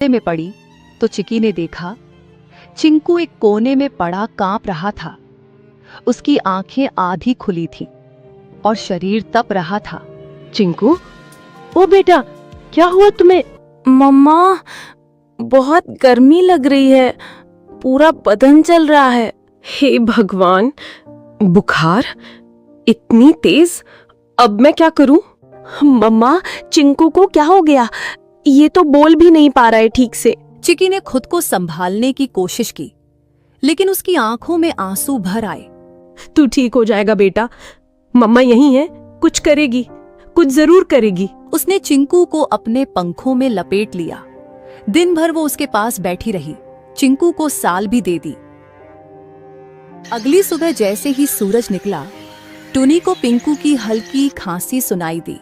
में पड़ी तो चिकी ने देखा चिंकू एक कोने में पड़ा कांप रहा था। उसकी आंखें आधी खुली थीं और शरीर तप रहा था। चिंकू, ओ बेटा, क्या हुआ तुम्हें? मम्मा, बहुत गर्मी लग रही है, पूरा बदन जल रहा है। हे भगवान, बुखार इतनी तेज, अब मैं क्या करूं? मम्मा, चिंकू को क्या हो गया? ये तो बोल भी नहीं पा रहा है ठीक से। चिकी ने खुद को संभालने की कोशिश की, लेकिन उसकी आंखों में आंसू भर आए। तू ठीक हो जाएगा बेटा, मम्मा यहीं है, कुछ करेगी, कुछ जरूर करेगी। उसने चिंकू को अपने पंखों में लपेट लिया। दिन भर वो उसके पास बैठी रही, चिंकू को साल भी दे दी। अगली सुबह जैसे ही सूरज निकला, टुनी को पिंकू की हल्की खांसी सुनाई दी।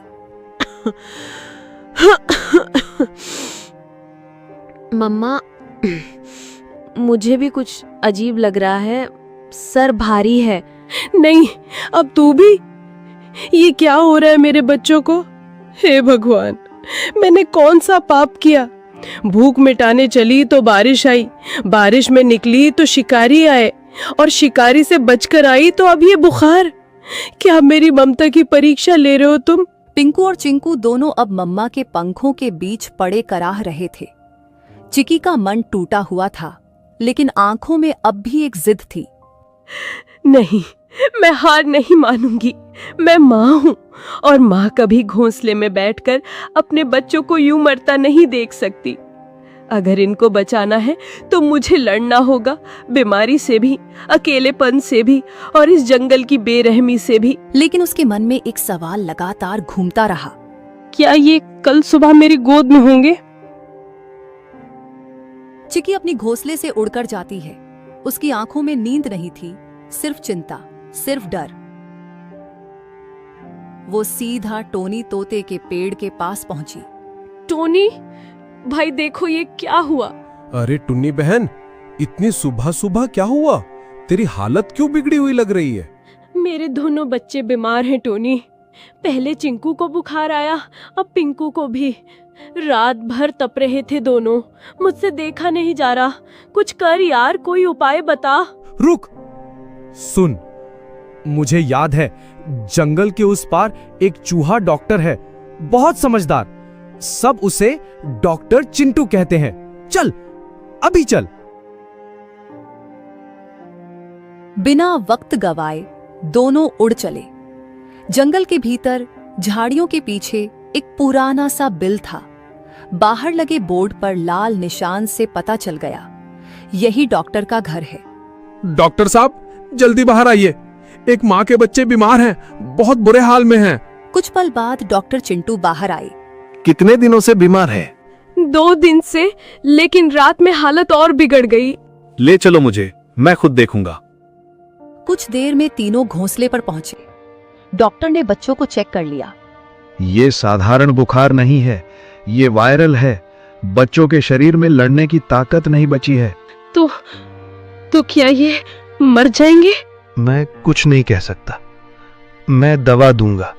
मम्मा, मुझे भी कुछ अजीब लग रहा है, सर भारी है। नहीं, अब तू भी? ये क्या हो रहा है मेरे बच्चों को? हे भगवान, मैंने कौन सा पाप किया? भूख मिटाने चली तो बारिश आई, बारिश में निकली तो शिकारी आए, और शिकारी से बचकर आई तो अब ये बुखार। क्या मेरी ममता की परीक्षा ले रहे हो तुम? पिंकू और चिंकू दोनों अब मम्मा के पंखों के बीच पड़े कराह रहे थे। चिकी का मन टूटा हुआ था, लेकिन आंखों में अब भी एक जिद थी। नहीं, मैं हार नहीं मानूंगी। मैं माँ हूँ, और माँ कभी घोंसले में बैठकर अपने बच्चों को यूं मरता नहीं देख सकती। अगर इनको बचाना है तो मुझे लड़ना होगा, बीमारी से भी, अकेलेपन से भी, और इस जंगल की बेरहमी से भी। लेकिन उसके मन में एक सवाल लगातार घूमता रहा। क्या ये कल सुबह मेरी गोद में होंगे? चिकी अपनी घोंसले से उड़कर जाती है। उसकी आंखों में नींद नहीं थी, सिर्फ चिंता, सिर्फ डर। वो सीधा टोनी तोते के पेड़ के पास पहुंची। टोनी भाई, देखो ये क्या हुआ? अरे टुन्नी बहन, इतनी सुबह सुबह क्या हुआ? तेरी हालत क्यों बिगड़ी हुई लग रही है? मेरे दोनों बच्चे बीमार हैं टोनी। पहले चिंकू को बुखार आया, अब पिंकू को भी। रात भर तप रहे थे दोनों, मुझसे देखा नहीं जा रहा। कुछ कर यार, कोई उपाय बता। रुक, सुन, मुझे याद है, जंगल के उस पार एक चूहा डॉक्टर है, बहुत समझदार। सब उसे डॉक्टर चिंटू कहते हैं। चल, अभी चल। बिना वक्त गवाए दोनों उड़ चले। जंगल के भीतर झाड़ियों के पीछे एक पुराना सा बिल था। बाहर लगे बोर्ड पर लाल निशान से पता चल गया, यही डॉक्टर का घर है। डॉक्टर साहब, जल्दी बाहर आइए, एक माँ के बच्चे बीमार हैं, बहुत बुरे हाल में हैं। कुछ पल बाद डॉक्टर चिंटू बाहर आए। कितने दिनों से बीमार है? 2 दिन से, लेकिन रात में हालत और बिगड़ गई। ले चलो मुझे, मैं खुद देखूंगा। कुछ देर में तीनों घोंसले पर पहुंचे। डॉक्टर ने बच्चों को चेक कर लिया। ये साधारण बुखार नहीं है, ये वायरल है। बच्चों के शरीर में लड़ने की ताकत नहीं बची है। तो क्या ये मर जाएंगे? मैं कुछ नहीं कह सकता। मैं दवा दूंगा,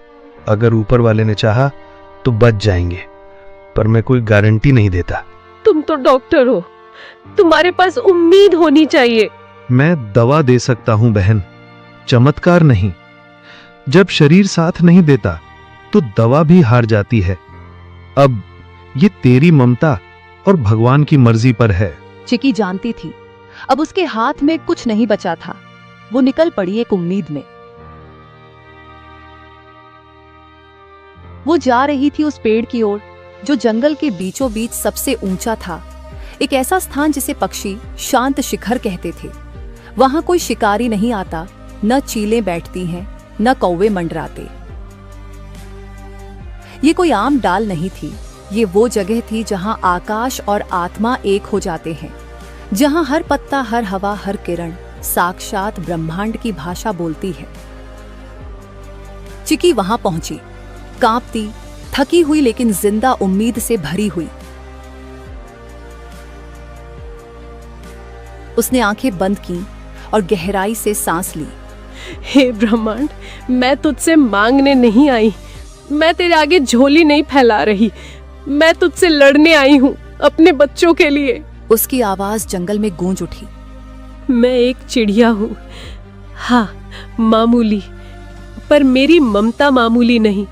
अगर ऊपर वाले ने चाहा तो बच जाएंगे, पर मैं कोई गारंटी नहीं देता। तुम तो डॉक्टर हो, तुम्हारे पास उम्मीद होनी चाहिए। मैं दवा दे सकता हूं बहन, चमत्कार नहीं। जब शरीर साथ नहीं देता तो दवा भी हार जाती है। अब ये तेरी ममता और भगवान की मर्जी पर है। चिकी जानती थी अब उसके हाथ में कुछ नहीं बचा था। वो निकल पड़ी एक उम्मीद में। वो जा रही थी उस पेड़ की ओर जो जंगल के बीचों बीच सबसे ऊंचा था, एक ऐसा स्थान जिसे पक्षी शांत शिखर कहते थे। वहां कोई शिकारी नहीं आता, न चीलें बैठती हैं, न कौवे मंडराते। ये कोई आम डाल नहीं थी, ये वो जगह थी जहां आकाश और आत्मा एक हो जाते हैं, जहां हर पत्ता, हर हवा, हर किरण साक्षात ब्रह्मांड की भाषा बोलती है। चिकी वहां पहुंची, कांपती, थकी हुई, लेकिन जिंदा उम्मीद से भरी हुई। उसने आंखें बंद की और गहराई से सांस ली। हे ब्रह्मांड, मैं तुझसे मांगने नहीं आई, मैं तेरे आगे झोली नहीं फैला रही, मैं तुझसे लड़ने आई हूं। अपने बच्चों के लिए। उसकी आवाज जंगल में गूंज उठी। मैं एक चिड़िया हूँ, हाँ मामूली, पर मेरी ममता मामूली नहीं।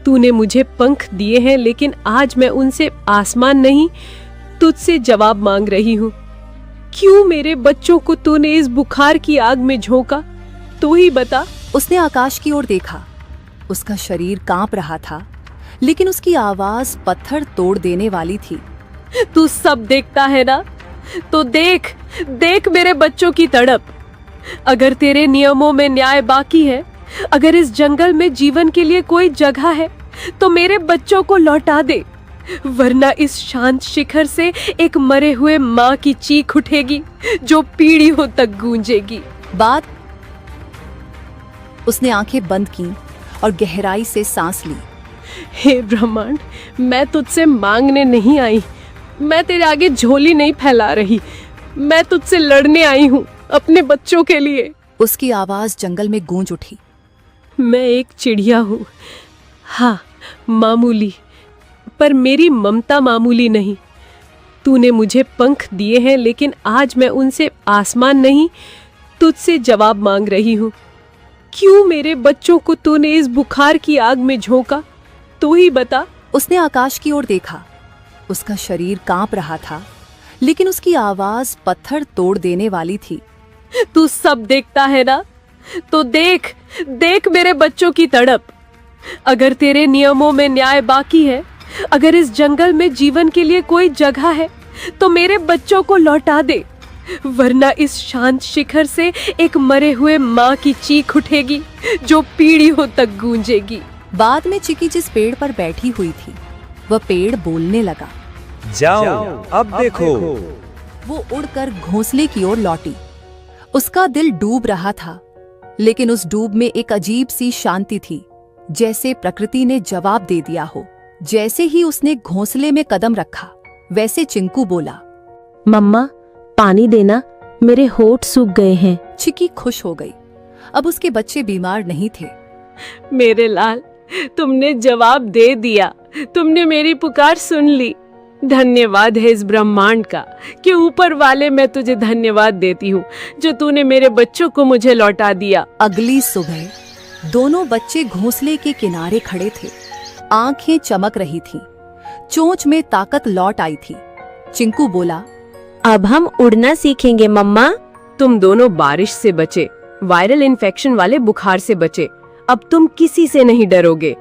तूने मुझे पंख दिए हैं, लेकिन आज मैं उनसे आसमान नहीं, तुझसे जवाब मांग रही हूँ। क्यों मेरे बच्चों को तूने इस बुखार की आग में झोंका, तू ही बता। उसने आकाश की ओर देखा। उसका शरीर कांप रहा था, लेकिन उसकी आवाज पत्थर तोड़ देने वाली थी। तू सब देखता है ना, तो देख देख मेरे बच्चों की तड़प। अगर तेरे नियमों में न्याय बाकी है, अगर इस जंगल में जीवन के लिए कोई जगह है, तो मेरे बच्चों को लौटा दे, वरना इस शांत शिखर से एक मरे हुए माँ की चीख उठेगी जो पीढ़ियों तक गूंजेगी। बाद उसने आंखें बंद की और गहराई से सांस ली। हे ब्रह्मांड, मैं तुझसे मांगने नहीं आई, मैं तेरे आगे झोली नहीं फैला रही, मैं तुझसे लड़ने आई हूँ अपने बच्चों के लिए। उसकी आवाज जंगल में गूंज उठी। मैं एक चिड़िया हूँ, हाँ मामूली, पर मेरी ममता मामूली नहीं। तूने मुझे पंख दिए हैं, लेकिन आज मैं उनसे आसमान नहीं, तुझसे जवाब मांग रही हूँ। क्यों मेरे बच्चों को तूने इस बुखार की आग में झोंका, तू ही बता। उसने आकाश की ओर देखा। उसका शरीर कांप रहा था, लेकिन उसकी आवाज पत्थर तोड़ देने वाली थी। तू सब देखता है ना, तो देख देख मेरे बच्चों की तड़प। अगर तेरे नियमों में न्याय बाकी है, अगर इस जंगल में जीवन के लिए कोई जगह है, तो मेरे बच्चों को लौटा दे, वरना इस शांत शिखर से एक मरे हुए माँ की चीख उठेगी जो पीढ़ियों तक गूंजेगी। बाद में चिकी जिस पेड़ पर बैठी हुई थी, वह पेड़ बोलने लगा। जाओ अब देखो। वो उड़कर घोंसले की ओर लौटी। उसका दिल डूब रहा था, लेकिन उस डूब में एक अजीब सी शांति थी, जैसे प्रकृति ने जवाब दे दिया हो। जैसे ही उसने घोंसले में कदम रखा, वैसे चिंकू बोला, मम्मा पानी देना, मेरे होठ सूख गए हैं। चिकी खुश हो गई। अब उसके बच्चे बीमार नहीं थे। मेरे लाल, तुमने जवाब दे दिया, तुमने मेरी पुकार सुन ली। धन्यवाद है इस ब्रह्मांड का कि ऊपर वाले, मैं तुझे धन्यवाद देती हूँ जो तूने मेरे बच्चों को मुझे लौटा दिया। अगली सुबह दोनों बच्चे घोंसले के किनारे खड़े थे। आंखें चमक रही थीं, चोंच में ताकत लौट आई थी। चिंकू बोला, अब हम उड़ना सीखेंगे मम्मा। तुम दोनों बारिश से बचे, वायरल इन्फेक्शन वाले बुखार से बचे, अब तुम किसी से नहीं डरोगे।